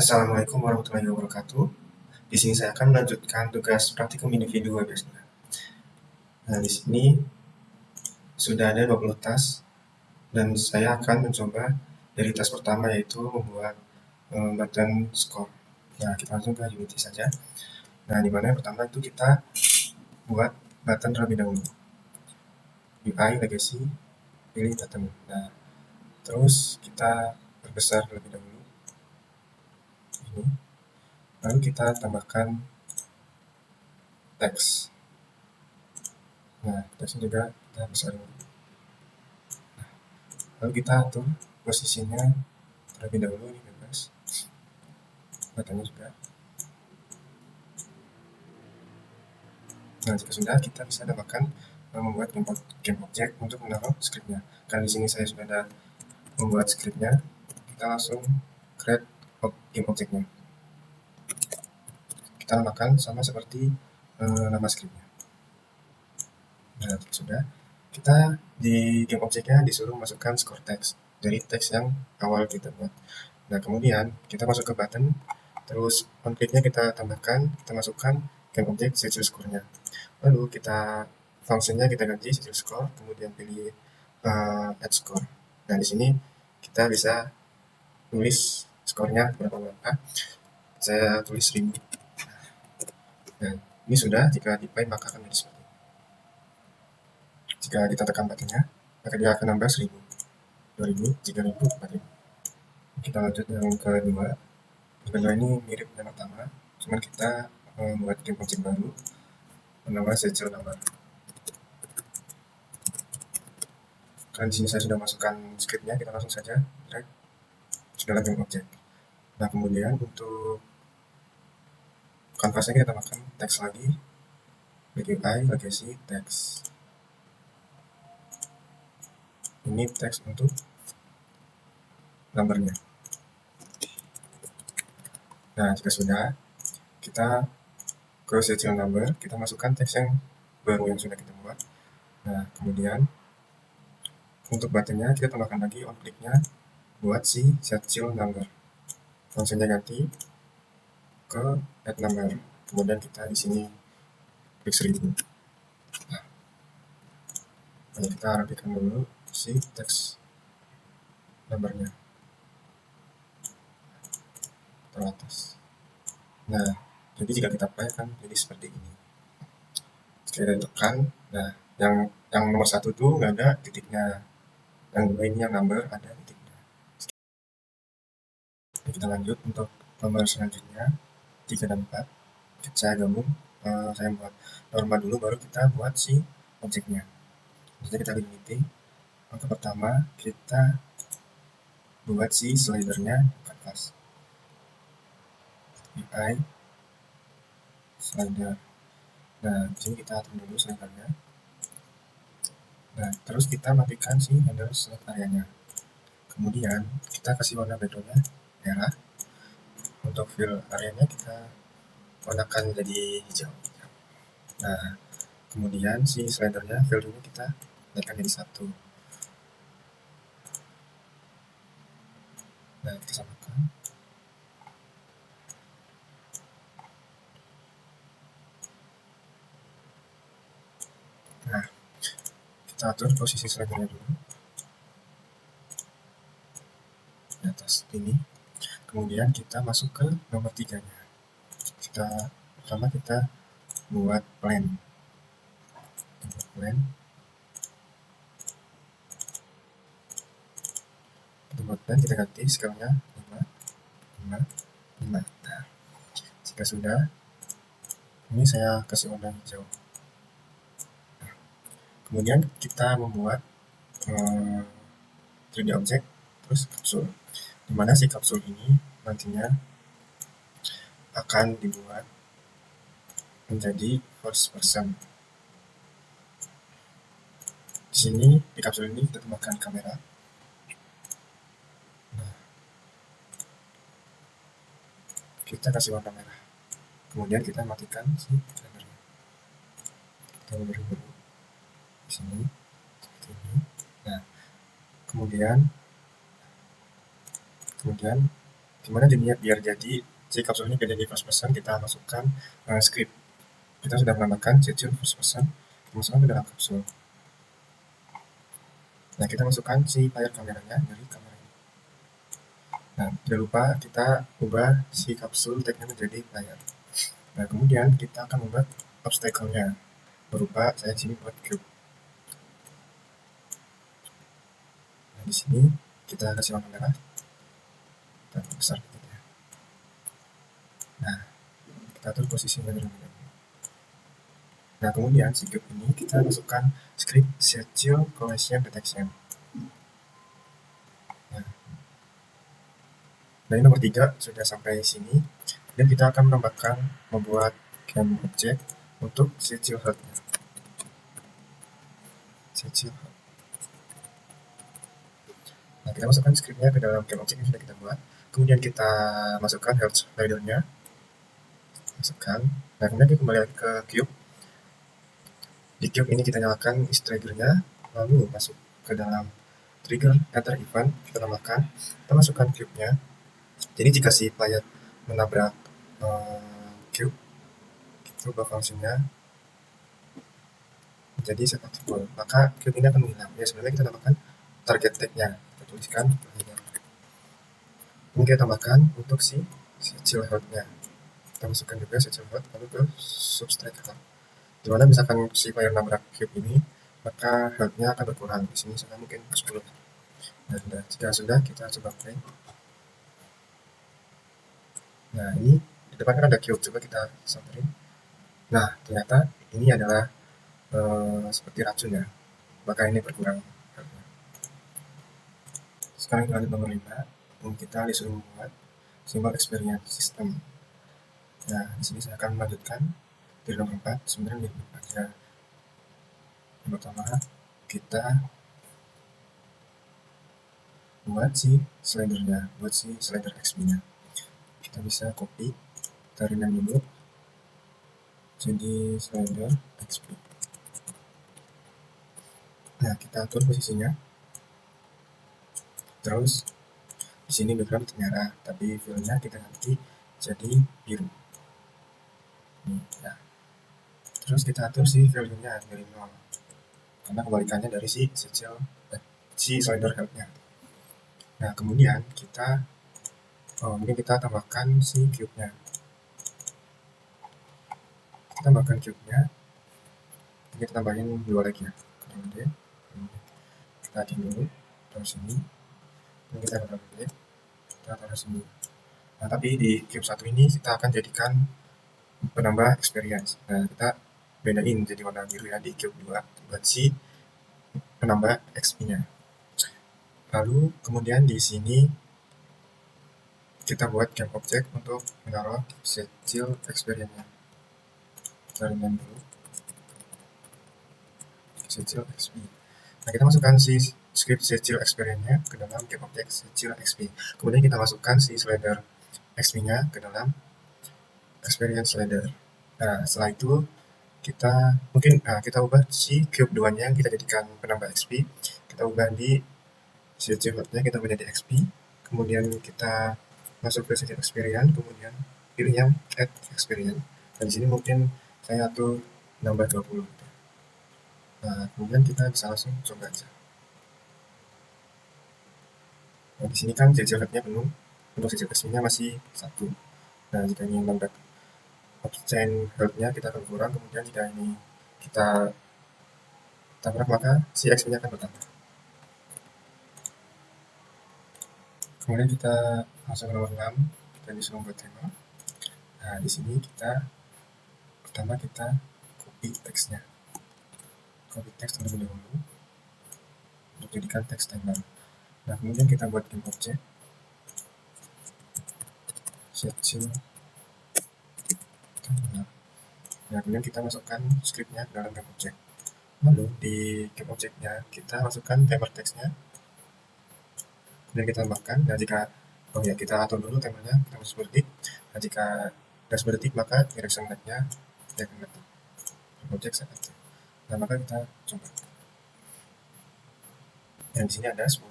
Assalamualaikum warahmatullahi wabarakatuh. Di sini saya akan melanjutkan tugas praktikum individu WebS. Nah, di sini sudah ada 20 tas dan saya akan mencoba dari tas pertama yaitu membuat button score. Nah, kita langsung ke Unity saja. Nah, di mana yang pertama itu kita buat button terlebih dahulu. UI legacy, pilih button. Nah, terus kita perbesar terlebih dahulu. Ini. Lalu kita tambahkan teks. Nah, teksnya juga kita besarin. Lalu kita atur posisinya terlebih dahulu, ini bebas. Buttonnya juga. Nah, jika sudah, kita bisa tambahkan membuat game object untuk menaruh scriptnya. Karena di sini saya sudah ada membuat scriptnya, kita langsung create game objectnya. Kita namakan sama seperti nama scriptnya. Nah, sudah. Kita di game objectnya disuruh masukkan score text dari teks yang awal kita buat. Nah, kemudian kita masuk ke button, terus on click-nya kita tambahkan, kita masukkan game object schedule score-nya. Lalu kita fungsinya kita ganti schedule score, kemudian pilih add score. Nah, di sini kita bisa tulis skornya berapa. Saya tulis 1000. Nah, ini sudah. Jika di-apply maka akan menjadi seperti ini. Jika kita tekan buttonnya, maka dia akan nambah 1000, 2000, 3000, 4000. Kita lanjut yang kedua. Yang kedua ini mirip yang pertama, cuman kita membuat game object baru, menambah schedule number. Karena di sini saya sudah masukkan scriptnya, kita langsung saja drag sudah game object. Nah, kemudian untuk kanvasnya kita tambahkan teks lagi, UI legacy teks. Ini teks untuk numbernya. Nah, jika sudah, kita ke schedule number, kita masukkan teks yang baru yang sudah kita buat. Nah, kemudian untuk buttonnya kita tambahkan lagi on click-nya buat si schedule number. Fungsinya ganti ke add number. Kemudian kita di sini klik 1000. Nah, kita rapikan dulu si teks numbernya teratas. Nah, jadi jika kita apply kan jadi seperti ini. Kita tekan. Nah, yang nomor 1 itu nggak ada titiknya. Yang dua ini yang number ada titiknya. Kita lanjut untuk nomor selanjutnya 3 dan 4. Saya gabung. Saya buat normal dulu, baru kita buat si objeknya. Jadi kita Unity. Untuk pertama kita buat si slidernya kanvas. UI slider. Nah, di sini kita atur dulu slidernya. Nah, terus kita matikan si handle select areanya. Kemudian kita kasih warna backgroundnya merah. Untuk fill areanya kita warnakan jadi hijau. Nah, kemudian si slidernya fill ini kita naikkan jadi 1. Nah, kita samakan. Nah, kita atur posisi slidernya dulu di atas ini. Kemudian kita masuk ke nomor 3-nya. Pertama kita buat plan. Untuk buat plan kita ganti scale-nya 5. Nah, jika sudah, ini saya kasih warna hijau. Nah, kemudian kita membuat 3D object, terus kapsul. Dimana si kapsul ini nantinya akan dibuat menjadi first person. Di sini di kapsul ini kita tambahkan kamera. Nah, kita kasih warna merah. Kemudian kita matikan si rendernya. Kita beri dulu di sini seperti ini. Nah, kemudian Gimana jadinya biar jadi si kapsul ini biar jadi first person, kita masukkan script. Kita sudah menambahkan schedule first person, kita masukkan ke dalam kapsul. Nah, kita masukkan si layar kameranya dari kamera ini. Nah, tidak lupa kita ubah si kapsul tag-nya menjadi layar. Nah, kemudian kita akan membuat obstacle-nya berupa, saya sini buat cube. Nah, di sini kita kasih warna merah dan besar gitu ya. Nah, kita atur posisinya terlebih dahulu. Nah, kemudian si cube ini kita masukkan script schedule collision detection. Nah, ini nomor 3 sudah sampai sini, dan kita akan menambahkan membuat game object untuk schedule health-nya. Nah, kita masukkan scriptnya ke dalam game object yang sudah kita buat, kemudian kita masukkan health slider-nya, masukkan. Nah, kemudian kita kembali lagi ke cube. Di cube ini kita nyalakan is trigger-nya, lalu masuk ke dalam trigger enter event, kita tambahkan, kita masukkan cube-nya. Jadi jika si player menabrak cube, itu ubah fungsinya jadi set active, maka cube ini akan menghilang. Ya, sebenarnya kita tambahkan target tag-nya, kita tuliskan player. Ini kita tambahkan untuk si schedule health-nya, kita masukkan juga schedule health lalu ke subtract health. Dimana misalkan si player nabrak cube ini, maka health-nya akan berkurang. Di sini sudah mungkin 10. Nah, jika sudah, kita coba play. Nah, ini di depan kan ada cube, coba kita samperin. Nah, ternyata ini adalah seperti racun ya, maka ini berkurang. Sekarang kita lanjut nomor 5, kita disuruh membuat simbol experience system. Nah, di sini saya akan melanjutkan dari nomor 4, sebenarnya mirip aja. Yang pertama, kita buat si slidernya, buat si slider XP-nya. Kita bisa copy, kita rename dulu jadi slider XP. Nah, kita atur posisinya. Terus di sini background merah, tapi fill-nya kita ganti jadi biru. Nih, ya. Terus kita atur si value-nya dari 0, karena kebalikannya dari si slider health-nya. Nah, kemudian kita mungkin kita tambahkan si cube-nya. Kita tambahkan cube-nya, kita tambahin 2 lagi ya. Kita adin dulu, taruh sini. Ini kita double-klik, kita taruh sini. Nah, tapi di cube 1 ini kita akan jadikan penambah experience. Nah, kita bedain jadi warna biru ya di cube 2 buat si penambah XP-nya. Lalu kemudian di sini kita buat game object untuk menaruh schedule experience-nya. Kita rename dulu schedule XP. Nah, kita masukkan si script schedule experience-nya ke dalam game object schedule XP. Kemudian kita masukkan si slider XP-nya ke dalam experience slider. Nah, setelah itu kita mungkin kita ubah si cube 2-nya, kita jadikan penambah XP. Kita ubah di schedule-nya, kita ubah jadi XP. Kemudian kita masuk ke schedule experience, kemudian pilih yang add experience. Dan di sini mungkin saya atur nambah 20. Nah, kemudian kita bisa langsung coba aja. Nah, di sini kan schedule-nya penuh, untuk schedule XP-nya masih 1. Nah, jika ini nambah obtain health-nya kita akan kurang, kemudian jika ini kita tabrak maka si XP-nya akan bertambah. Kemudian kita langsung ke nomor 6, kita disuruh membuat tema. Nah, di sini kita pertama kita copy teksnya, copy teks terlebih dahulu untuk jadikan teks timer. Nah, kemudian kita buat game object schedule timer. Nah, kemudian kita masukkan scriptnya ke dalam game object. Lalu di game object-nya kita masukkan timer teksnya dan kita tambahkan. Nah, jika kita atur dulu timernya, kita masuk berdetik. Nah, jika sudah 10 detik maka direction light-nya dia akan mati. Objek set active. Nah, maka kita coba. Yang di sini ada 10,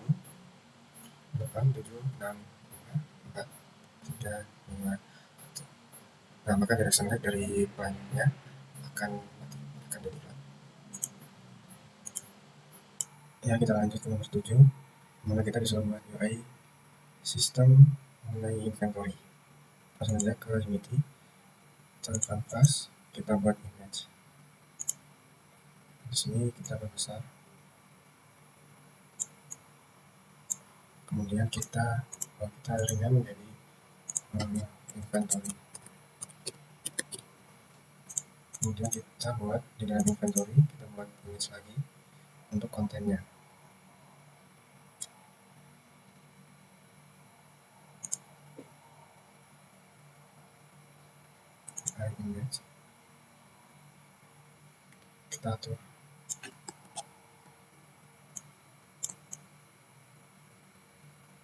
8, 7, 6, 5, 4. 3, 2, 1. Nah, maka direction light dari lampunya akan mati, akan jadi gelap. Ya, kita lanjut ke nomor 7, dimana kita disuruh buat UI sistem mengenai inventory. Langsung aja ke Unity, cari kanvas, kita buat image. Di sini kita perbesar, kemudian kita rename menjadi inventory. Kemudian kita buat di dalam inventory, kita buat image lagi untuk kontennya. Image, kita atur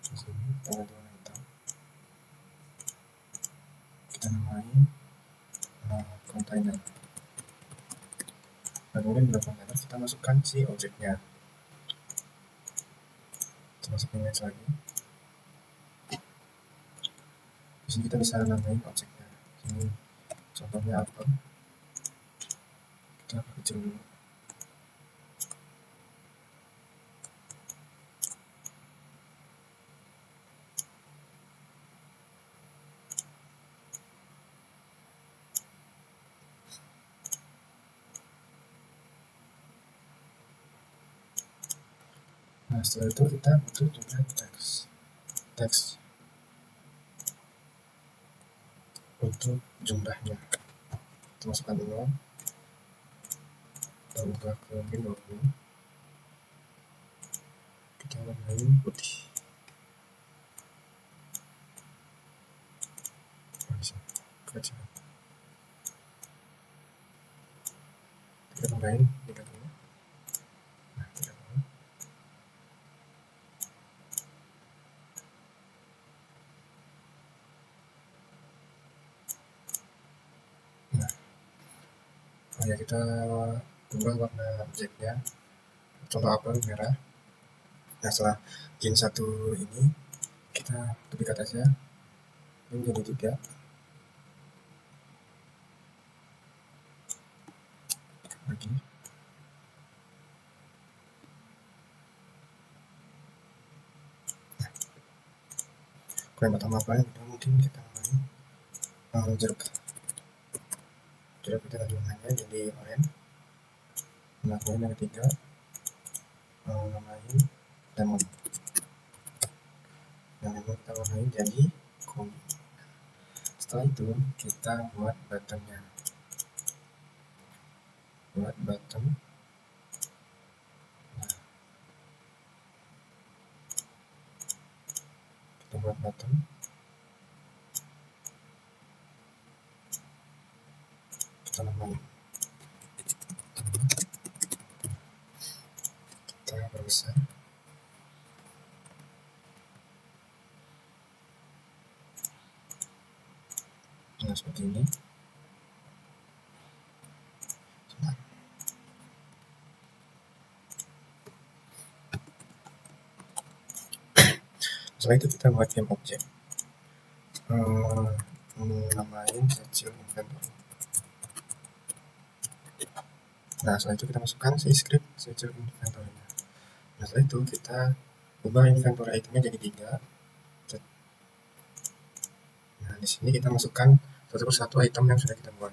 di sini kita ganti warna hitam, kita namain container. Dan kemudian di dalam container kita masukkan si objeknya, kita masuk image lagi. Di sini kita bisa namain objeknya. Ini contohnya apa? Kita kecil dulu. Nah, setelah itu kita butuh juga teks untuk jumlahnya. Kita masukkan 0, kita ubah ke 20, kita warnain putih. Bisa kita tambahin 30. Nah, 30. Nah, ya kita ubah warna objeknya, contoh apel merah. Nah, setelah gen 1 ini kita duplikat aja menjadi 3. Lagi kalau yang pertama apa yang mungkin kita main jeruk kita ganti warnanya jadi oranye. Nah, kemudian yang ketiga namain lemon, yang lemon kita warnain jadi kuning. Setelah itu kita buat buttonnya, Nah, kita buat button, kita namain, kita perbesar. Nah, seperti ini. Setelah itu kita buat game object, namain kecil inventory. Nah, setelah itu kita masukkan si script kecil inventory. Nah, setelah itu kita ubah inventory itemnya jadi 3. Nah, di sini kita masukkan satu persatu item yang sudah kita buat.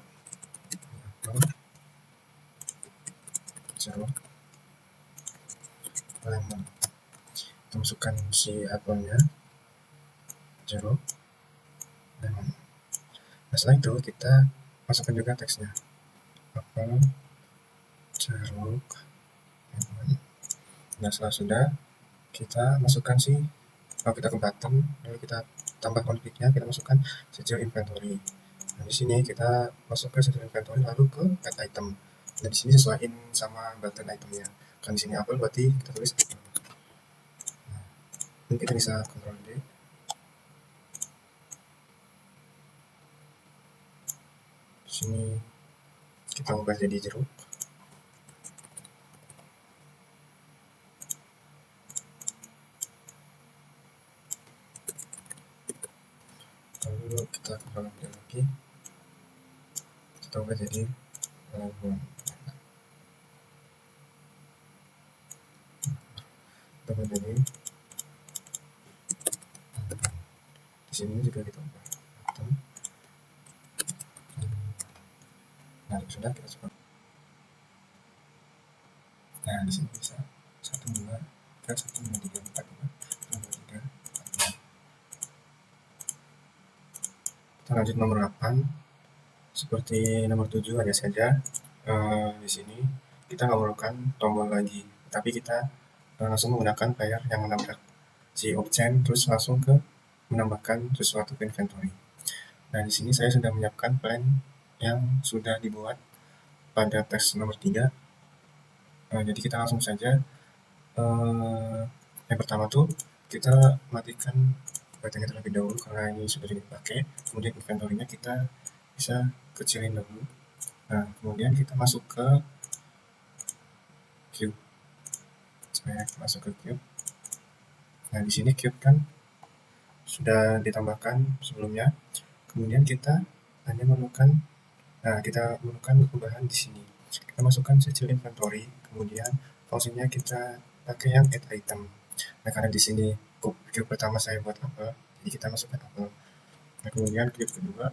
Jeruk, lemon. Kita masukkan si apelnya, jeruk, lemon. Nah, setelah itu kita masukkan juga teksnya, apel, jeruk, lemon. Nah, setelah sudah kita masukkan kita ke button, lalu kita tambah config-nya, kita masukkan schedule inventory. Nah, di sini kita masuk ke schedule inventory lalu ke add item. Nah, di sini sesuaiin sama button itemnya. Kan di sini apel berarti kita tulis apel. Nah, ini kita bisa Ctrl D. Di sini kita ubah jadi jeruk. kita kembali lagi, kita ubah jadi pelabuhan. Kita ubah jadi di sini juga kita ubah. Nah, sudah kita coba. Nah, di sini bisa 1 2 3 1 2 3 4 5 1 2 3 4 5. Kita lanjut nomor 8. Seperti nomor 7 hanya saja di sini kita nggak memerlukan tombol lagi, tapi kita langsung menggunakan player yang menabrak si option terus langsung ke menambahkan sesuatu ke inventory. Nah, di sini saya sudah menyiapkan plan yang sudah dibuat pada teks nomor 3. Jadi kita langsung saja. Yang pertama tuh kita matikan batangnya terlebih dahulu karena ini sudah dipakai. Kemudian inventory-nya kita bisa kecilin dulu. Nah, kemudian kita masuk ke cube. Saya masuk ke cube. Nah, di sini cube kan sudah ditambahkan sebelumnya. Kemudian kita hanya memerlukan, kita memerlukan perubahan di sini. Kita masukkan secil inventory, kemudian fungsinya kita pakai yang add item. Nah, karena di sini cube pertama saya buat apel, jadi kita masukkan apel. Nah, kemudian cube kedua.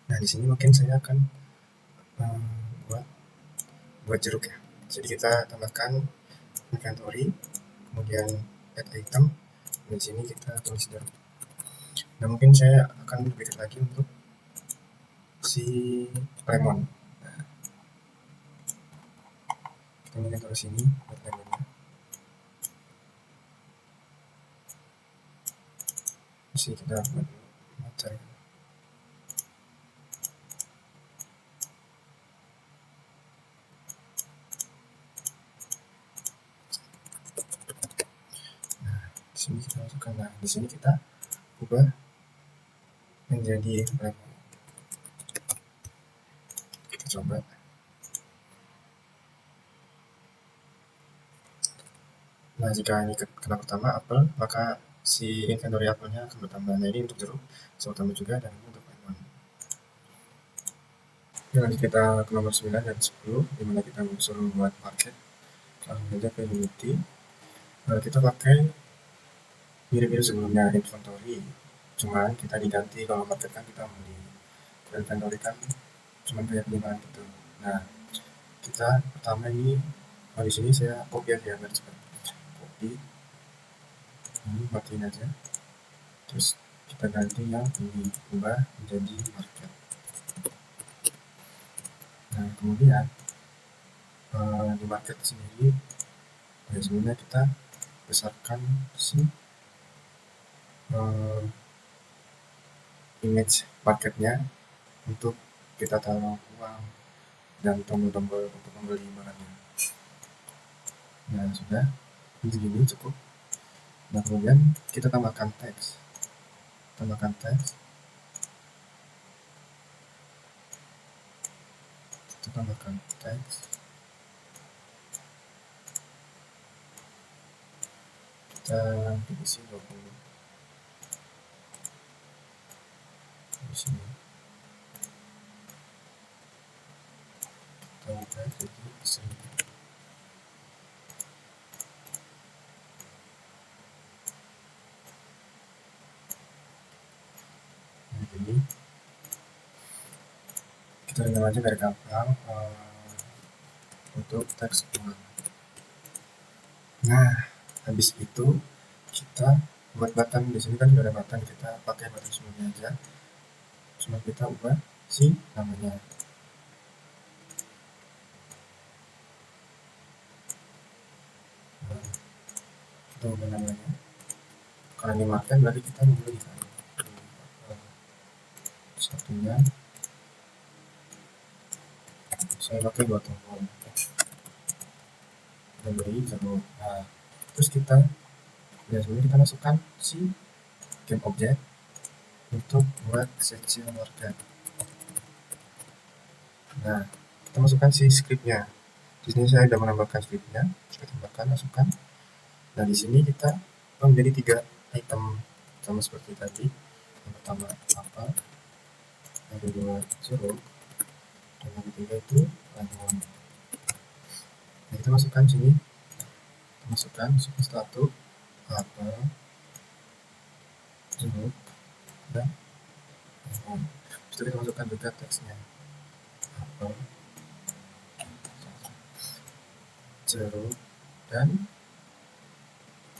Nah, di sini mungkin saya akan buat jeruk ya. Jadi kita tambahkan inventory, kemudian add item. Di sini kita tulis jeruk. Nah, mungkin saya akan lebih lagi untuk si lemon. Nah, kita mungkin taruh sini buat lemonnya. Di sini kita buat cari. Di sini kita masukkan. Nah, di sini kita ubah menjadi lemon. Kita coba. Nah, jika ini kena pertama apel, maka si inventory apelnya akan bertambah. Nah, ini untuk jeruk, saya tambah juga, dan ini untuk lemon. Lanjut kita ke nomor 9 dan 10, dimana kita suruh buat market. Langsung saja ke Unity. Kita pakai mirip-mirip sebelumnya inventory, cuman kita diganti. Kalau market kan kita beli, inventory kan cuman kayak penyimpanan gitu. Nah, kita pertama ini di sini saya copy aja biar cepat. Copy, ini matiin aja. Terus kita ganti yang ini, ubah menjadi market. Nah, kemudian di market sendiri, sebenarnya kita besarkan si image marketnya untuk kita taruh uang dan tombol-tombol untuk membeli barangnya. Nah, sudah begini cukup. Nah, kemudian kita tambahkan teks. Kita isi 20 di sini. Kita ubah jadi 1000. Jadi kita tinggal aja dari gampang untuk teks ulang. Nah, habis itu kita buat button. Di sini kan sudah ada button, kita pakai button sebelumnya aja, cuma kita ubah si namanya. Kita ubah namanya. Kalau ini market berarti kita membeli kan. Satunya saya pakai 2 tombol. Kita beri jeruk. Nah, terus kita biasanya kita masukkan si game object untuk buat secil market. Nah, kita masukkan si scriptnya. Di sini saya sudah menambahkan scriptnya. Kita tambahkan, masukkan. Nah, di sini kita menjadi 3 item sama seperti tadi. Yang pertama apa, yang kedua jeruk, dan yang ketiga itu lemon. Nah, kita masukkan sini, kita masukkan substratum apel, jeruk, dan lemon. Setelah kita masukkan juga teksnya apel, jeruk, dan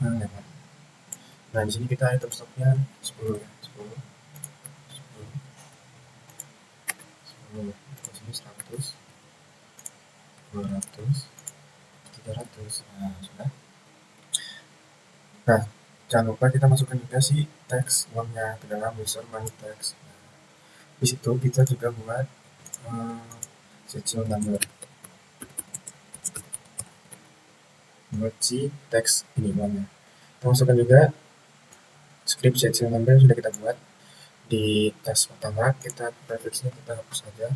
lemon. Nah, di sini kita item stoknya 10 ya, 10, 10, 10. Di sini 100, 200, 300. Nah, sudah. Nah, jangan lupa kita masukkan juga si teks uangnya ke dalam user money text. Nah, di situ kita juga buat serial number buat si teks ini uangnya. Kita masukkan juga script serial number yang sudah kita buat di teks pertama. Kita prefixnya kita hapus saja,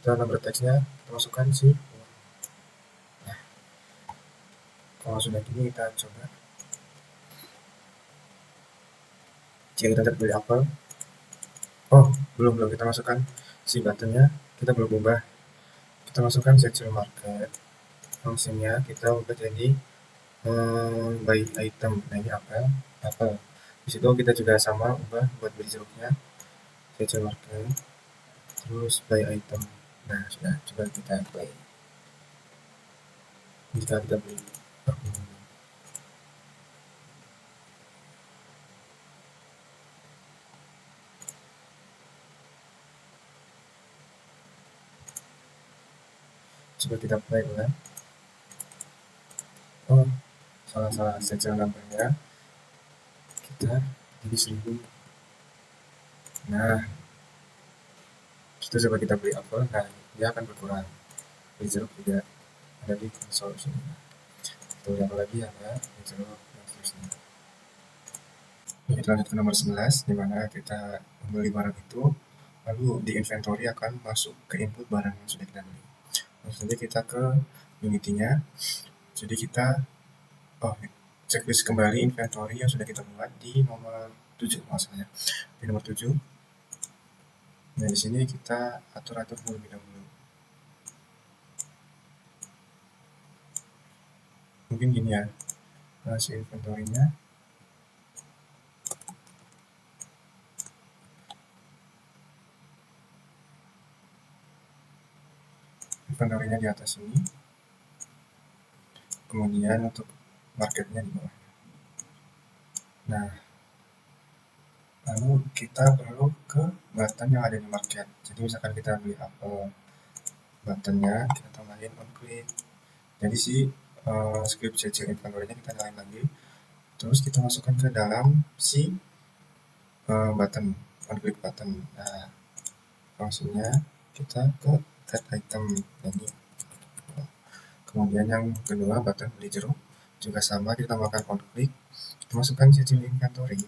kita nomor teksnya kita masukkan si uang. Nah, kalau sudah gini kita coba. Jika kita terpilih apel, oh belum kita masukkan si buttonnya, kita belum ubah. Kita masukkan serial market, fungsinya kita ubah jadi by item. Nah, ini apel. Di situ kita juga sama ubah buat beli jeruknya, serial market, terus by item. Nah, sudah, coba kita play. Jika kita beli coba kita play ulang. Oh, salah serial numbernya kita jadi 1000. Nah, itu coba kita beli apel, nah dia akan berkurang. Beli jeruk juga ada di konsol sini. Kita lihat lagi ada beli jeruk dan seterusnya. Nah, kita lanjut ke nomor 11, di mana kita membeli barang itu, lalu di inventory akan masuk ke input barang yang sudah kita beli. Langsung saja kita ke Unity-nya. Jadi kita checklist kembali inventory yang sudah kita buat di nomor 7 maksudnya. Di nomor 7. Nah, di sini kita atur terlebih dahulu. Mungkin gini ya, si inventory-nya. Inventory-nya di atas ini. Kemudian untuk marketnya di bawah. Nah, lalu kita perlu ke button yang ada di market. Jadi misalkan kita beli apel, buttonnya kita tambahin on click. Jadi si script CC inventory-nya kita nyalain lagi. Terus kita masukkan ke dalam si button, on click button. Nah, fungsinya kita ke add item. Jadi, kemudian yang kedua button beli jeruk juga sama, kita tambahkan on click, kita masukkan CC inventory.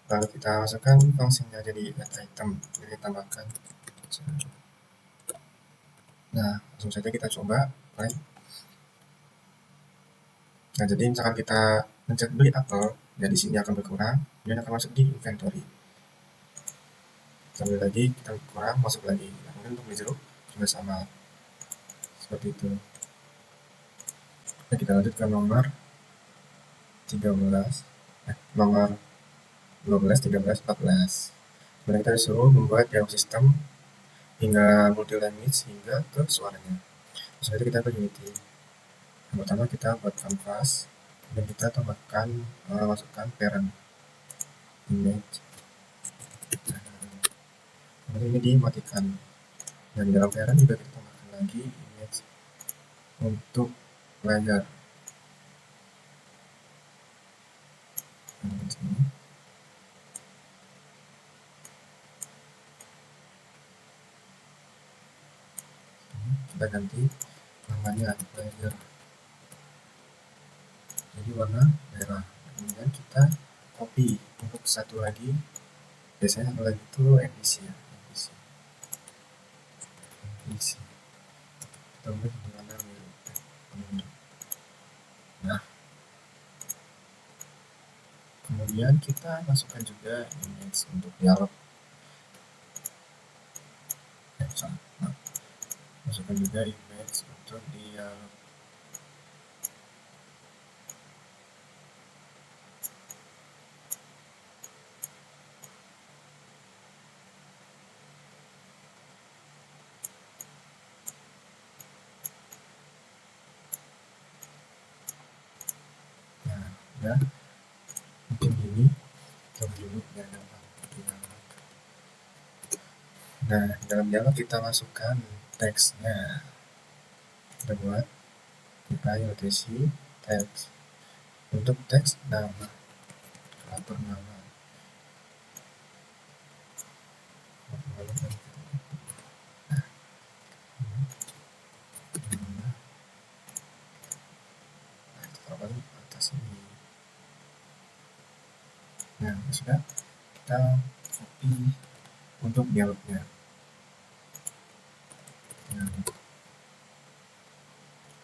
Lalu kita masukkan fungsinya jadi add item, jadi tambahkan. Nah, langsung saja kita coba play. Nah, jadi misalkan kita mencet beli apel, jadi sini akan berkurang, kemudian akan masuk di inventory. Sambil lagi kita kurang, masuk lagi. Nah, kemudian untuk beli jeruk juga sama, seperti itu. Nah, kita lanjut ke nomor 13, nomor 12, 13, 14. Kemudian kita disuruh membuat dialog sistem hingga multi language hingga ke suaranya. Selanjutnya kita ke Unity. Yang pertama kita buat canvas, dan kita tambahkan masukkan parent image. Kemudian ini dimatikan. Dan di dalam parent juga kita tambahkan lagi image untuk layar. Nah, sini. Kita ganti namanya layer, jadi warna merah. Kemudian kita copy untuk satu lagi, biasanya satu lagi itu NPC ya, NPC kita ubah jadi warna biru. Nah, kemudian Kemudian kita masukkan juga image untuk dialog. Masukkan juga image untuk dialog. Nah, ya, mungkin ini coba dulu biar gampang. Nah, dalam dialog kita masukkan teksnya. Kita buat rotasi teks. Untuk teks nama, kreator nama. Nah, sudah, kita copy untuk dialognya. Nah,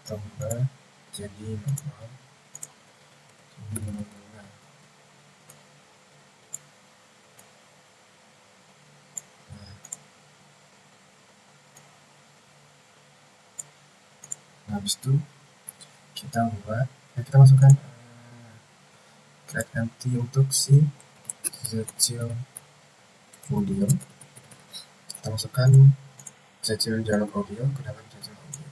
tambah jadi normal. Nah, habis itu kita buat, kita masukkan create empty untuk si Zetziel audio. Kita masukkan Zetziel dialog audio ke dalam Zetziel audio.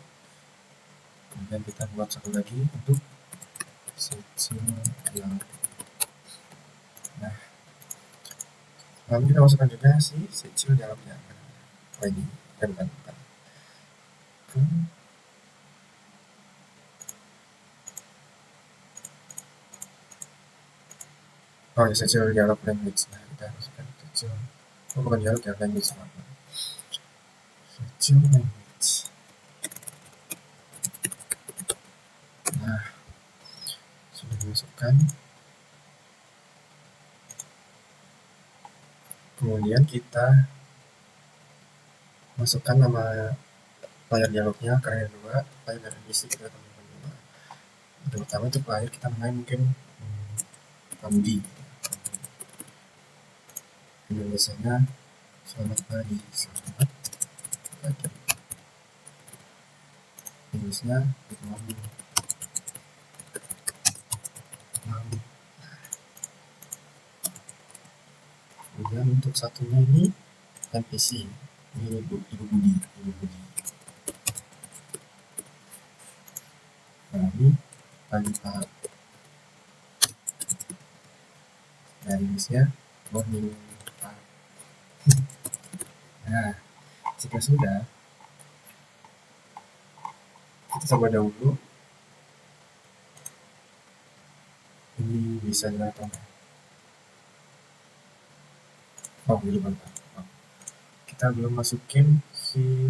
Kemudian kita buat satu lagi untuk Zetziel dialog. Nah, lalu kita masukkan juga si Zetziel dialognya. Oh, ini bukan. Oh ya, Zetziel dialog language. Nah, kita masukkan Zetziel. Oh, bukan dialog ya, language. Zetziel language. Nah, sudah dimasukkan. Kemudian kita masukkan nama layar dialognya, karena ada 2, layar dan isi kita tambahkan 2. Yang pertama untuk layar kita main mungkin Budi. Biasanya selamat pagi, selamat pagi. Inggrisnya good morning. Kemudian untuk satunya ini NPC, ini Ibu Budi. Nah, ini pagi Pak. Nah, Inggrisnya morning Pak. Nah, jika sudah, kita coba dahulu ini bisa dilakukan. Oh, belum. Kita belum masukin si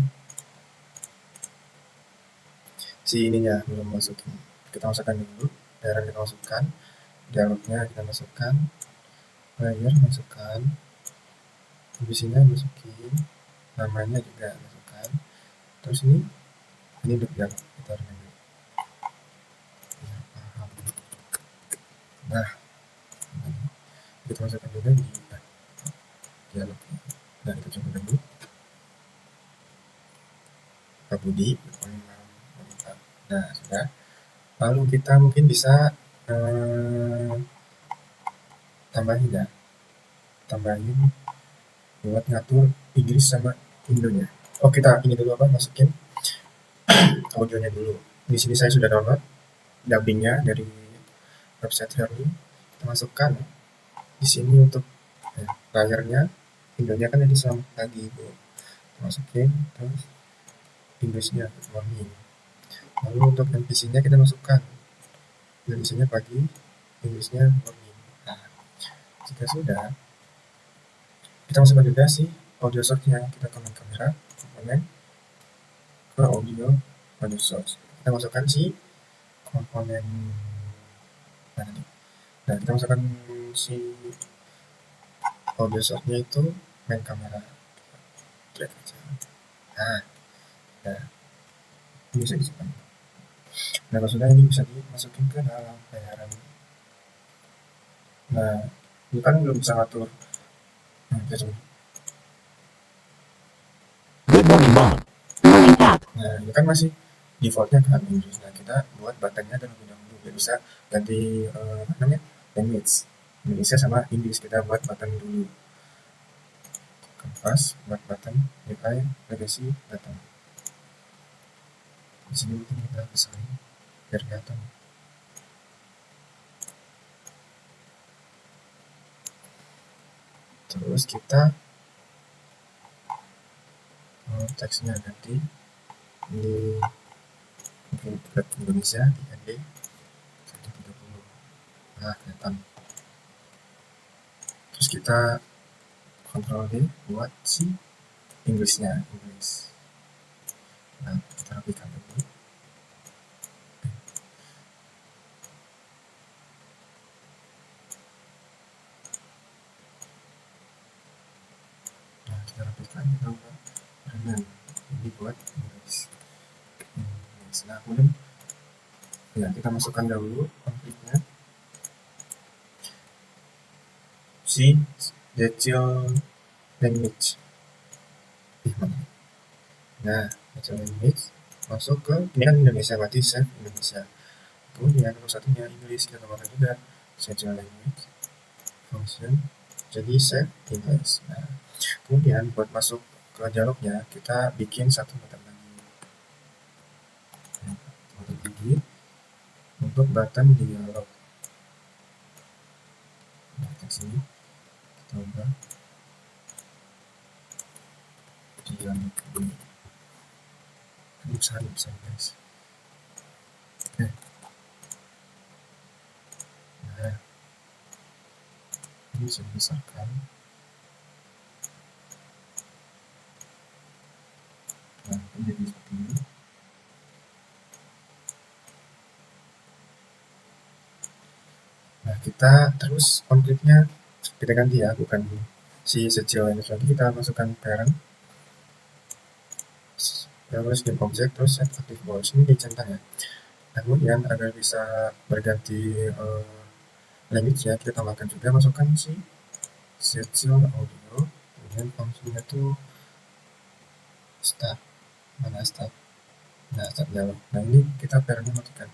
ininya, belum masukin. Kita masukkan dulu, daerah kita masukkan, dialognya kita masukkan, layar masukkan, isinya masukin, namanya juga masukkan. Terus ini untuk dialog kita harus ambil. Nah, kita masukkan juga di dialognya. Nah, kita coba dulu. Pak Budi. Nah, sudah. Lalu kita mungkin bisa tambahin buat ngatur Inggris sama Indonya. Oh, kita ini dulu masukin audionya dulu. Di sini saya sudah download dubbingnya dari website Hearly. Kita masukkan di sini untuk layarnya, Indonya kan jadi selamat pagi, Bu. Kita masukin, terus Inggrisnya good morning. Lalu untuk NPC-nya kita masukkan, Indonesia pagi, Inggrisnya morning. Nah, jika sudah, kita masukkan juga si audio source-nya. Kita komen kamera, komponen ke audio source. Kita masukkan si komponen tadi. Nah, kita masukkan si audio source-nya itu main kamera. Drag aja. Nah, ini bisa disimpan. Nah, kalau sudah, ini bisa dimasukin ke dalam layaran Nah, ini kan belum bisa ngatur. Nah, kita coba. Good morning, Mom. Morning, Pap. Nah, ini kan masih defaultnya kan Inggris. Nah, kita buat buttonnya terlebih dahulu biar bisa ganti apa namanya language Indonesia sama Inggris. Kita buat button dulu. Canvas buat button UI legacy button. Di sini mungkin kita besarin biar kelihatan. Terus kita teksnya ganti di buat Indonesia di ND 130. Nah, kelihatan. Terus kita Ctrl D buat si Inggrisnya Inggris. Nah, kita rapikan dulu. Nah, kita rapikan kita ubah dengan ini buat Inggris. Nah, kemudian ya kita masukkan dahulu konfliknya si Decil language. Nah, Decil language masuk ke ini kan Indonesia, berarti save Indonesia. Kemudian nomor satunya Inggris, kita tambahkan juga Decil language function jadi save English. Nah, kemudian buat masuk ke dialognya kita bikin satu button lagi. Button lagi untuk button dialog. Nah, di sini kita ubah dialog ini. Ini besar guys. Oke. Nah, ini bisa dibesarkan. Nah, menjadi seperti ini. Nah, kita terus konfliknya kita ganti ya, bukan si secil ini lagi, kita masukkan parent terus game object terus set active voice ini dicentang ya. Nah, kemudian agar bisa berganti language ya, kita tambahkan juga masukkan si secil audio, kemudian fungsinya tuh start. Mana start? Nah, start dialog. Nah, ini kita parentnya matikan.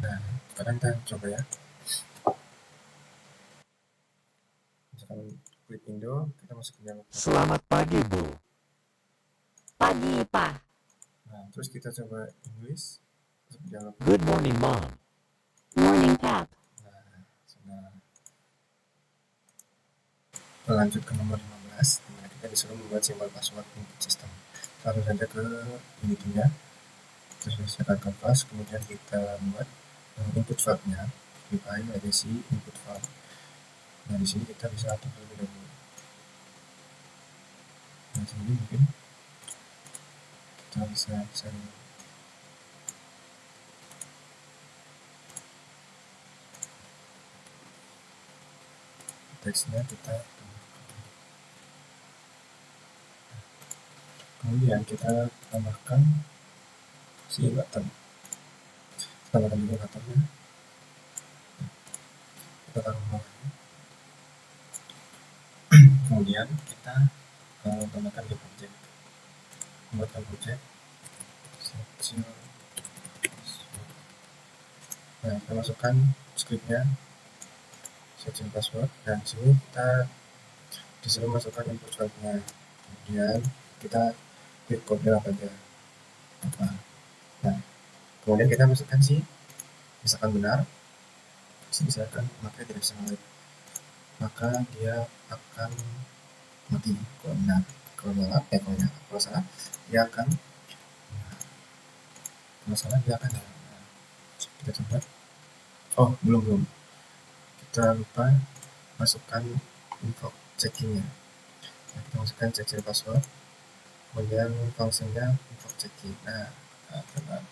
Nah, sekarang kita coba ya. Misalkan klik Indo, kita masuk ke dialog. Selamat pagi, Bu. Pagi, Pak. Nah, terus kita coba English, masuk ke dialog. Good morning, Mom. Morning, Pap. Nah, sudah lanjut ke nomor 15. Nah, kita disuruh membuat simbol password input system. Langsung saja ke editingnya, terus siapkan canvas, kemudian kita buat input file-nya, UI legacy input file. Nah, di sini kita bisa atur terlebih dahulu. Nah, di sini mungkin kita bisa cari teksnya, kita kemudian kita tambahkan si button, tambahkan juga buttonnya, kita taruh bawahnya. Kemudian kita tambahkan game object, buat game object secil. Nah, kita masukkan scriptnya secil password, dan sini kita disuruh masukkan input file-nya. Kemudian kita klik kode apa aja. Nah, kemudian kita masukkan si, misalkan benar, misalkan maka tidak bisa nge-load, maka dia akan mati. Kalau benar, kalau salah dia akan kita coba. Oh, belum kita lupa masukkan info checkingnya. Nah, kita masukkan check password, kemudian fungsinya info checking. Nah, coba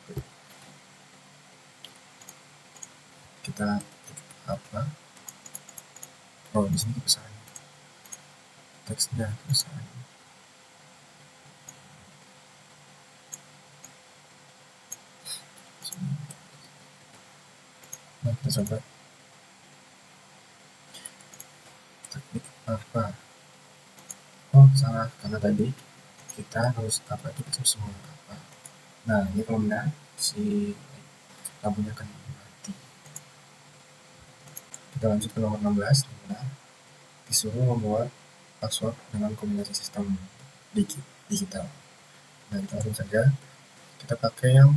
kita apa? Oh, di sini kebesaran teksnya, kebesaran. Nah, kita coba apa. Oh salah, karena tadi kita harus apa itu terus semua apa. Nah ini kalau benar si lampunya akan mati. Kita lanjut ke nomor 16, dimana disuruh membuat password dengan kombinasi sistem digital. Nah kita langsung saja kita pakai yang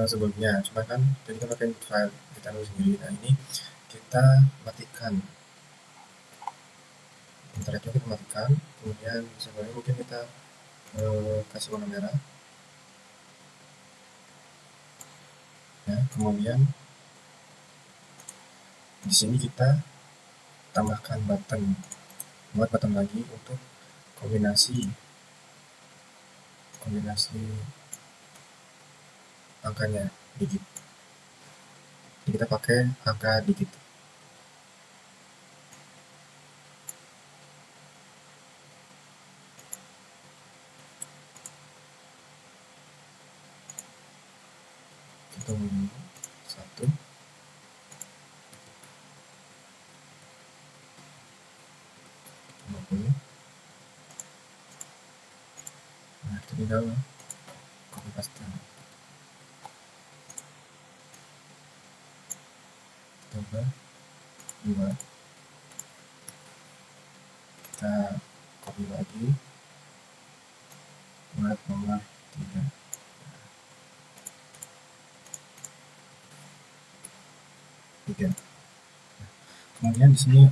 sebelumnya, cuma kan tadi kita pakai file kita nulis sendiri. Nah ini kita matikan internetnya, kita matikan, kemudian sebenarnya mungkin kita kasih warna merah ya. Kemudian di sini kita tambahkan buat button lagi untuk kombinasi angkanya digit. Jadi kita pakai angka digit. Kita tunggu 1 50. Nah itu tinggal copy paste. Coba 2, kita copy lagi buat nomor 3. Kemudian di sini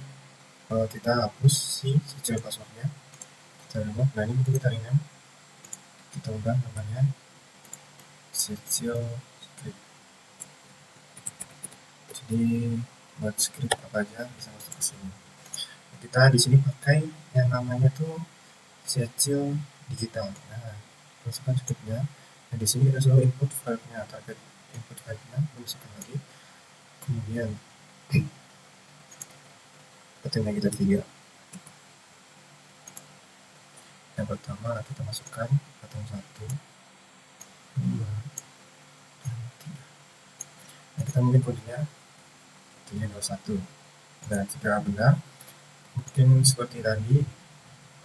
kita hapus si secure passwordnya, kita remove. Nah ini kita rename, kita ubah namanya secure script. Jadi buat script apa aja bisa masuk ke sini. Kita di sini pakai yang namanya tuh secure digital. Nah masukkan scriptnya. Nah di sini kita suruh input filenya, target input filenya masukkan lagi. Kemudian buttonnya kita 3. Yang pertama kita masukkan button 1, 2, dan 3. Nah kita mungkin kodenya 21. Dan jika benar, mungkin seperti tadi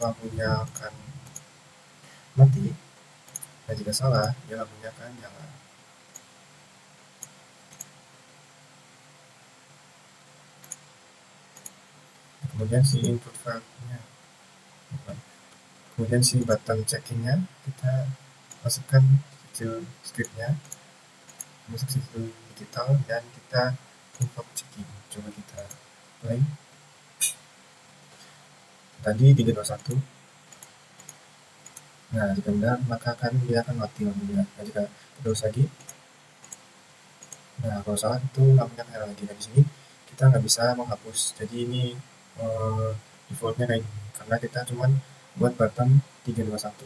lampunya akan mati, dan jika salah ya lampunya akan nyala. Kemudian si input filenya, kemudian si button checkingnya kita masukkan secure scriptnya, masuk secure digital, dan kita invoke checking. Coba kita play. Tadi 321. Nah jika benar maka dia akan mati lampunya. Nah jika terus lagi, nah kalau salah itu lampunya merah lagi. Nah di sini kita nggak bisa menghapus, jadi ini defaultnya kayak gini karena kita cuman buat button 321.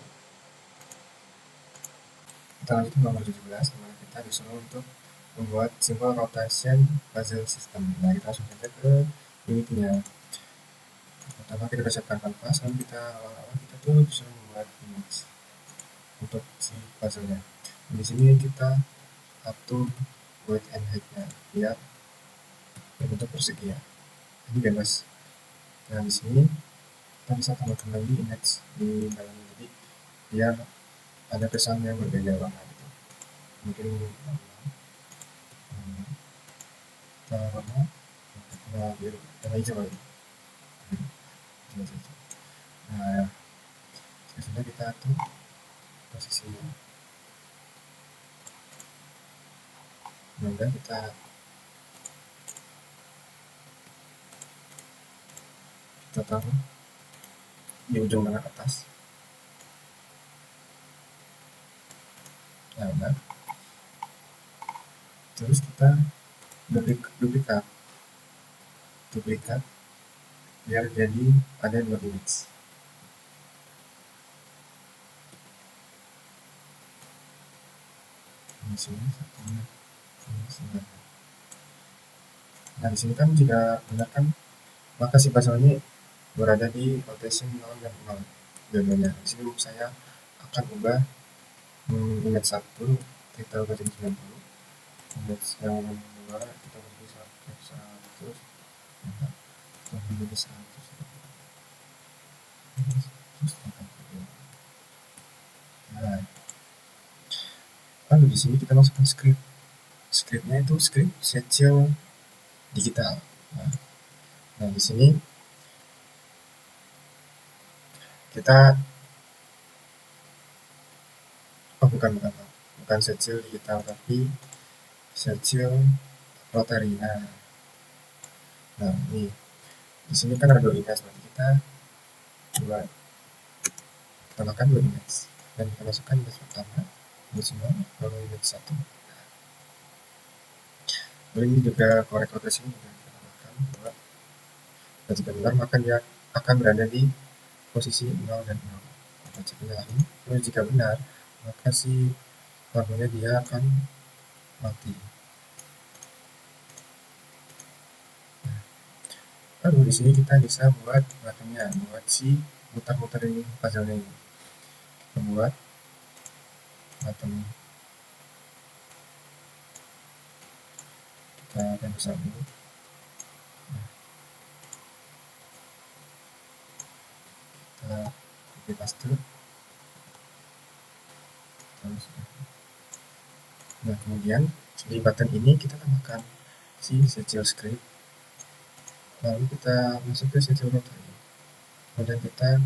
Kita lanjut ke nomor 17, dimana kita disuruh untuk membuat simple rotation puzzle system. Nah kita langsung saja ke unitnya. Pertama kita siapkan kanvas, lalu kita tuh disuruh membuat image untuk si puzzle-nya. Di sini kita atur width and height-nya biar berbentuk persegi ya. Ini bebas. Nah di sini kita bisa tambahkan lagi image di dalamnya, jadi biar ada kesan yang berbeda warna gitu. Mungkin kita warna biru, warna hijau lagi. Nah selanjutnya kita atur posisinya. Kemudian kita taruh di ujung tengah atas. Nah, terus kita duplikat biar jadi ada 2 image. Di sini satunya ini sini. Nah di sini kan jika benar kan maka si puzzle ini berada di rotation 0 dan 0 dua-duanya. Di sini saya akan ubah image 1 kita ubah jadi 90, image yang kedua kita ubah jadi 100, menjadi 100. Nah, lalu di sini kita masukkan script. Scriptnya itu script secil digital. Nah, di sini kita bukan secil digital tapi secil rotary. Nah, ini di sini kan ada dua image, berarti kita tambahkan dua image dan kita masukkan image pertama, image 0, lalu image 1. Lalu ini juga korek rotasi ini juga kita tambahkan bahwa jika benar maka dia akan berada di posisi 0 dan 0. Kita cek lagi. Lalu jika benar maka si lampunya dia akan mati. Lalu di sini kita bisa buat buttonnya, buat si muter-muterin puzzle-nya ini. Kita buat button. Kita akan besar dulu. Kita copy paste. Nah, kemudian di button ini kita tambahkan si secil script. Lalu kita masuk ke secil rotary. Kemudian kita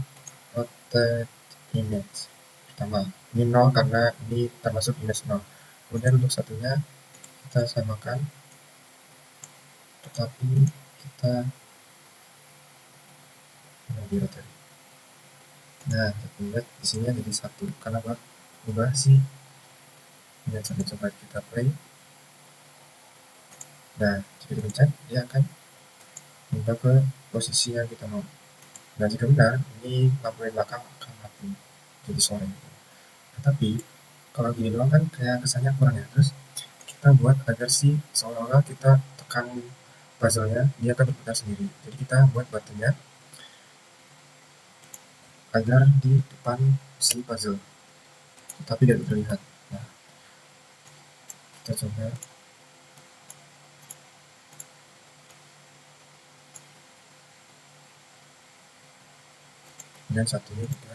rotate image pertama. Ini 0 karena ini termasuk image 0. Kemudian untuk satunya kita samakan, tetapi kita di rotary. Nah, kita lihat di sini jadi 1 karena berubah sih. Ini coba kita play. Nah, jika dipencet dia akan pindah ke posisi yang kita mau. Nah, jika benar ini lampu yang belakang akan mati jadi sore. Tetapi kalau gini doang kan kayak kesannya kurang ya. Terus kita buat agar si seolah-olah kita tekan puzzle-nya dia akan berputar sendiri. Jadi kita buat buttonnya agar di depan si puzzle tapi tidak terlihat. Nah, kita coba. Dan satunya juga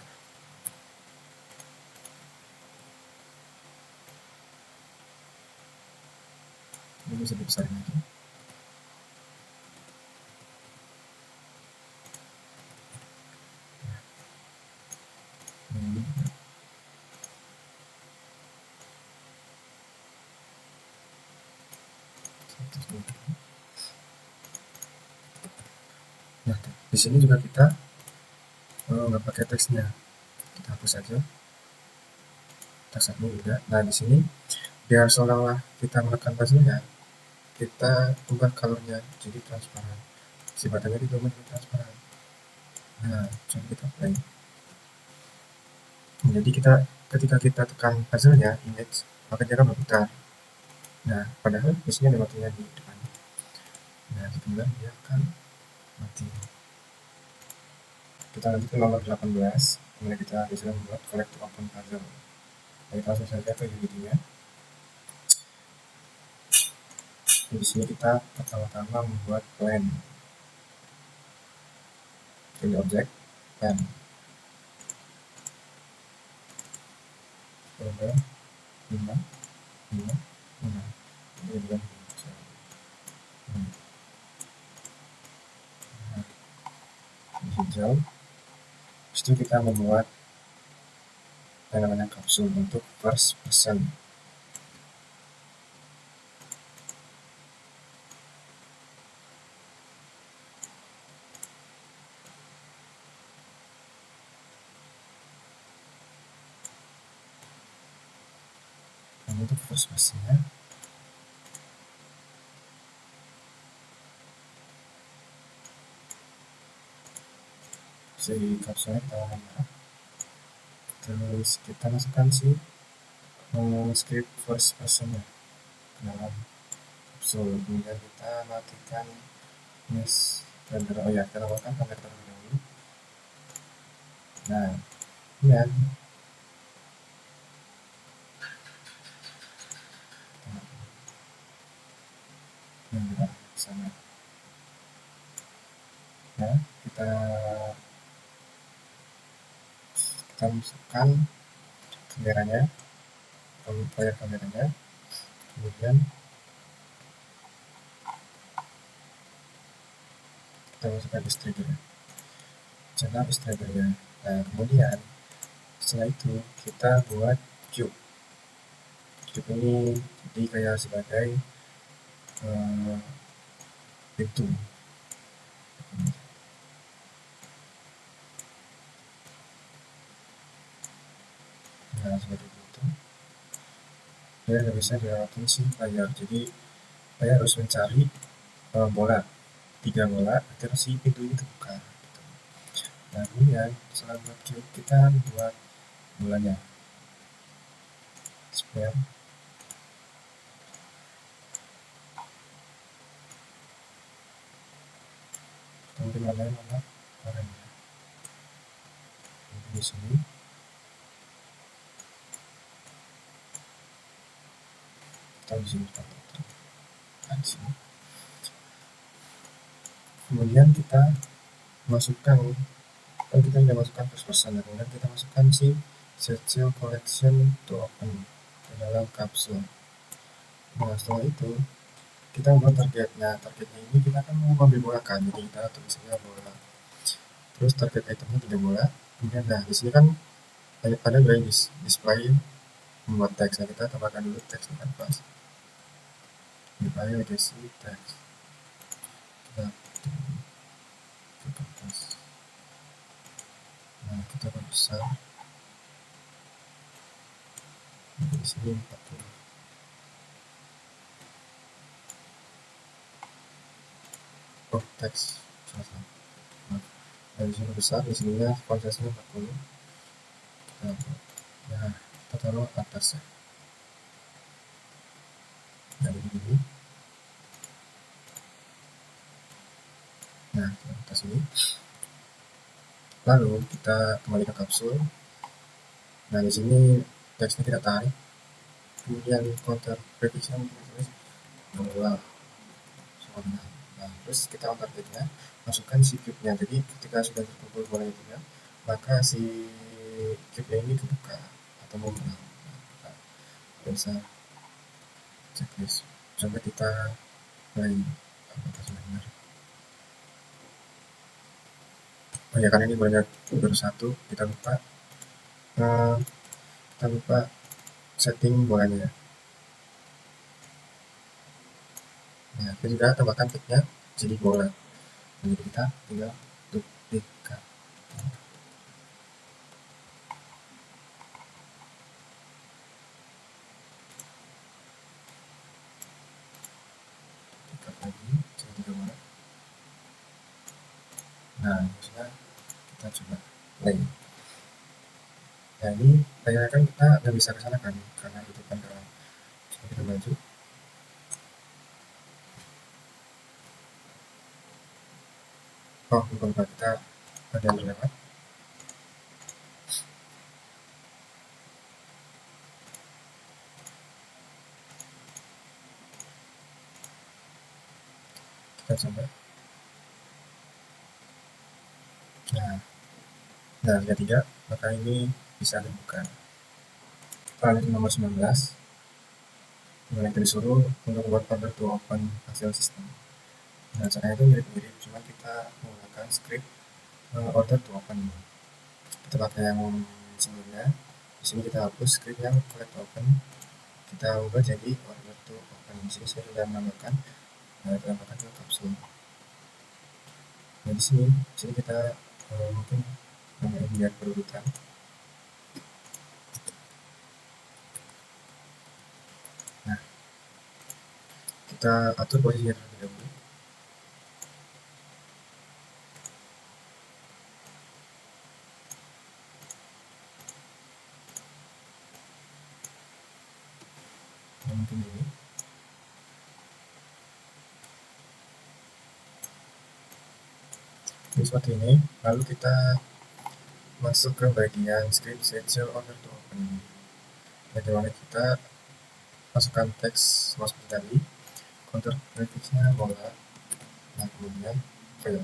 ini bisa dibesarin lagi. Nah, di sini juga kita nggak pakai teksnya, kita hapus saja teksnya juga. Nah, di sini biar seolah-olah kita menekan puzzle-nya, kita ubah color-nya jadi transparan. Si buttonnya juga menjadi transparan. Nah, coba kita play. Jadi ketika kita tekan puzzle-nya, image, maka dia akan berputar. Nah, padahal biasanya ada buttonnya di depan. Nah, kemudian dia akan mati. Kita lanjut ke nomor 18. Kemudian kita bisa membuat collect to open puzzle. Kita langsung saja ke UID-nya. Di sini kita pertama-tama membuat plan. Pilih objek plan. Coba 5 5 5. Ini juga hijau. Habis itu kita membuat yang namanya kapsul untuk first person. Dan untuk first person-nya si kapsulnya kita warna merah. Terus kita masukkan si script first person-nya ke dalam kapsul. Kemudian kita matikan mesh render. Oh ya, kita tambahkan kamera terlebih dahulu. Nah, kemudian sana. Nah, kita masukkan kameranya, layar kameranya, kemudian kita masukkan trigger, channel triggernya. Nah, kemudian setelah itu kita buat cube ini jadi kayak sebagai pintu. Nah, seperti itu. Dia nggak bisa dilewatin si layar, jadi saya harus mencari bola, 3 bola agar si pintu ini terbuka. Nah, kemudian setelah buat cube, kita buat bolanya, square. Kemudian warna oranye. Di sini. Atau di sini seperti itu. Nah, di sini. Kemudian kita masukkan, kalau kita tidak masukkan first person, kemudian kita masukkan si Setzel collection to open ke dalam kapsul. Nah, setelah itu kita buat targetnya. Targetnya ini kita akan mau ambil bola kan, jadi kita tulisnya bola. Terus target itemnya 3 bola. Kemudian nah di sini kan ada dua display membuat teks. Nah, kita tambahkan dulu teks di kanvas. Display legacy teks. Kita kanvas. Nah, kita perbesar. Di sini 40. Oh, teks salah. Nah, di sini besar, di sininya kontrasnya 40. Nah, kita taruh atasnya. Nah, begini. Nah, di atas ini. Lalu kita kembali ke kapsul. Nah, di sini teksnya kita tarik. Kemudian counter prefixnya tulis bola. Nah, terus kita on targetnya, masukkan si cube-nya. Jadi ketika sudah terkumpul bola itu ya, maka si cube-nya ini kebuka atau membenang. Nah, bisa checklist. Coba kita play apakah sudah benar. Oh ya, karena ini banyak baru satu, kita lupa setting bolanya ya. Nah, kita juga tambahkan tag-nya jadi bola. Jadi kita tinggal duplikat. Duplikat lagi jadi 3 bola. Nah, sudah kita coba play. Nah, ini layarnya kan kita nggak bisa ke sana kan karena itu kan dalam. Coba kita maju. Oh, lupa kita ada yang lewat. Kita coba. Nah, jika tidak, maka ini bisa dibuka. File nomor 19 mulai disuruh untuk membuat order to open hasil sistem. Nah, caranya itu mirip-mirip, cuma kita menggunakan script order to open. Kita pakai yang sebelumnya. Di sini kita hapus script yang collect to open, kita ubah jadi order to open. Di sini saya sudah menambahkan ke kapsul. Nah, di sini kita mungkin biar berurutan. Nah, kita atur posisinya terlebih dahulu. Mungkin ini. Ini seperti ini. Lalu kita masuk ke bagian script schedule order to open. Bagaimana kita masukkan teks seperti tadi, counter prefixnya bola. Nah, kemudian file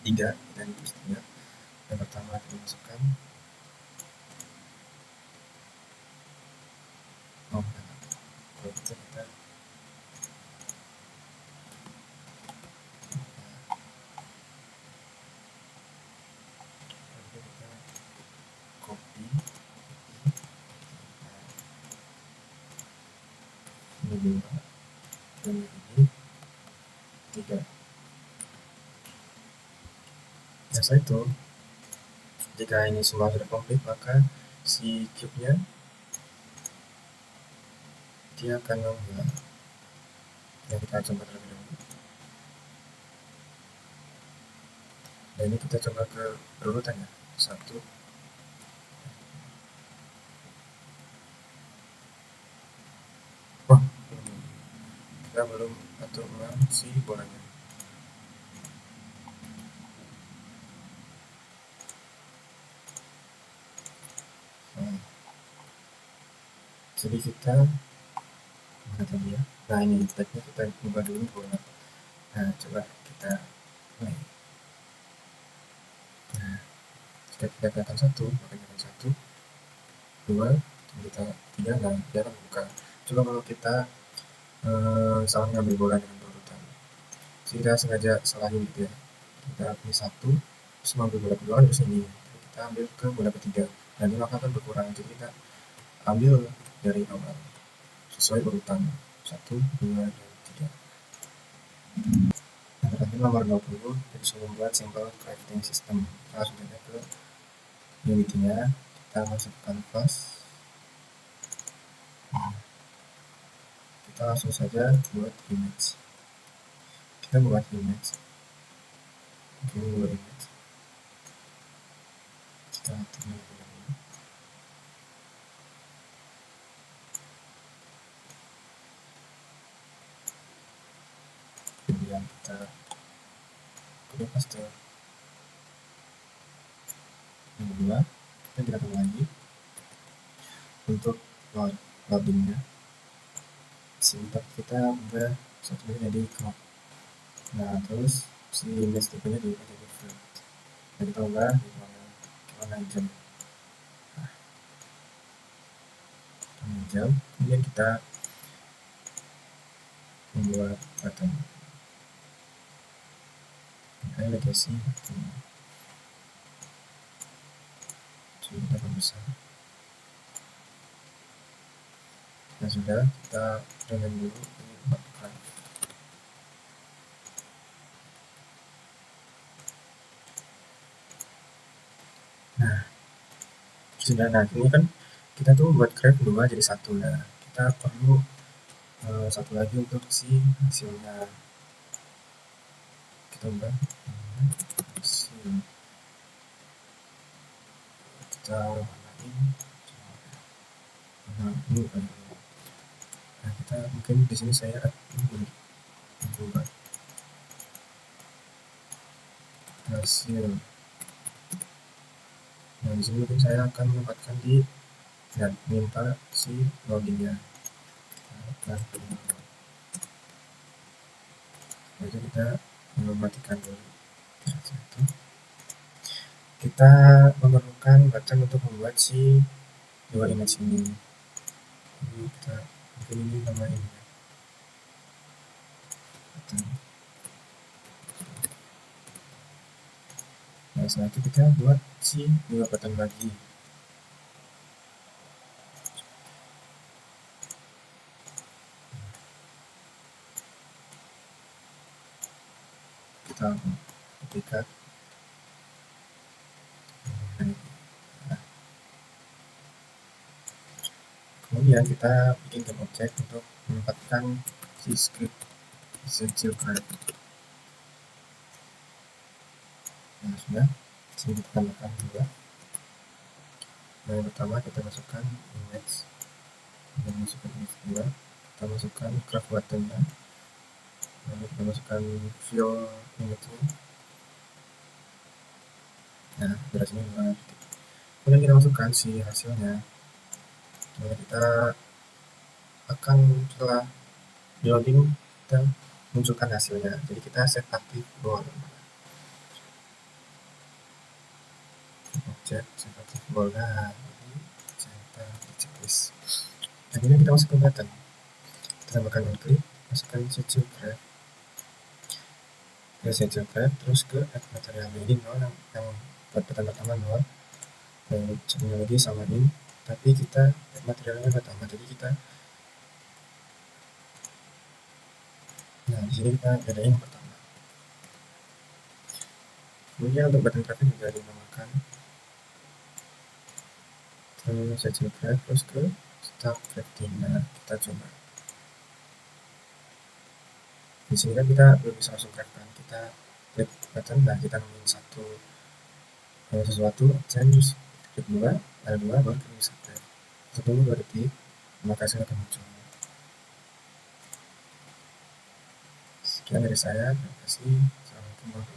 3 dan terus 3. Yang pertama kita masukkan dan ini 3. Nah, setelah itu jika ini semua sudah komplit, maka si cube-nya dia akan menghilang. Nah, kita coba terlebih dahulu. Nah, ini kita coba ke urutannya 1. Wah, kita belum atur ulang si bolanya. Jadi kita mana tadi ya? Nah, ini tagnya kita ubah dulu bola. Nah, coba kita mulai. Nah, jika tidak kelihatan 1, maka jangan 1, 2, kita 3, nah dia akan buka. Coba kalau kita salah ngambil bola dengan urutan, kita sengaja salahin gitu ya, kita pilih 1, terus mengambil bola kedua di sini, kita ambil ke bola ketiga, nanti maka akan berkurang. Jadi kita ambil dari awal sesuai urutan 1, 2, dan 3. Nah, terakhir nomor 20, kita bisa membuat simple crafting system. Kita langsung saja ke Unity-nya, kita masuk ke canvas. Kita langsung saja buat image. Kita buat image. Oke, buat image. Kita atur dulu. Kemudian kita pilih paste. Yang kedua, kita tunggu lagi untuk loadingnya. Simpan kita ubah satunya jadi crop. Nah, terus si image tipenya diubah jadi flat. Nah, kita ubah di warna hijau. Warna hijau. Kemudian kita membuat button. Ini legacy button. Jadi kita perbesar. Nah, sudah, kita rename dulu ini bukan. Nah, sudah. Nah, ini kan kita tuh buat craft 2 jadi 1. Nah, kita perlu satu lagi untuk si hasilnya. Kita ubah hasil. Kita warnain. Nah, ini bukan. Nah, kita mungkin di sini saya ubah hasil. Nah, di sini mungkin saya akan menempatkan di dan minta si loadingnya. Nah, jadi kita mematikan dulu. Kita memerlukan button untuk membuat si 2 image ini. Jadi kita mungkin ini nama ini. Nah, setelah itu kita buat si 2 button lagi. Kita ketika kemudian kita bikin game object untuk menempatkan si script essential card. Nah, sudah. Sini kita tambahkan juga. Nah, yang pertama kita masukkan image. Kita masukkan image 2. Kita masukkan craft button-nya. Lalu kita masukkan fill image-nya. Nah, durasinya 2 detik. Kemudian kita masukkan si hasilnya. Nah, kita akan setelah di loading kita munculkan hasilnya. Jadi kita set active ball. Objek set active ball. Nah, ini kita checklist. Dan ini kita masuk ke button. Kita tambahkan on click, masukkan essential craft. Ke essential craft, terus ke add material. Jadi nol yang buat button pertama 0. Dan sebelumnya lagi samain, tapi kita materialnya pertama. Jadi kita di sini kita jadiin yang pertama. Kemudian untuk button graph juga dinamakan. Terus saya drag terus ke start drafting. Nah, kita coba. Di sini kan kita belum bisa langsung grab kan, kita klik button, nah kita nemuin sesuatu, terus klik 2, ada 2, baru kita bisa grab. Kita tunggu 2 detik, maka hasil akan muncul. Sekian dari saya, terima kasih. Assalamualaikum warahmatullahi wabarakatuh.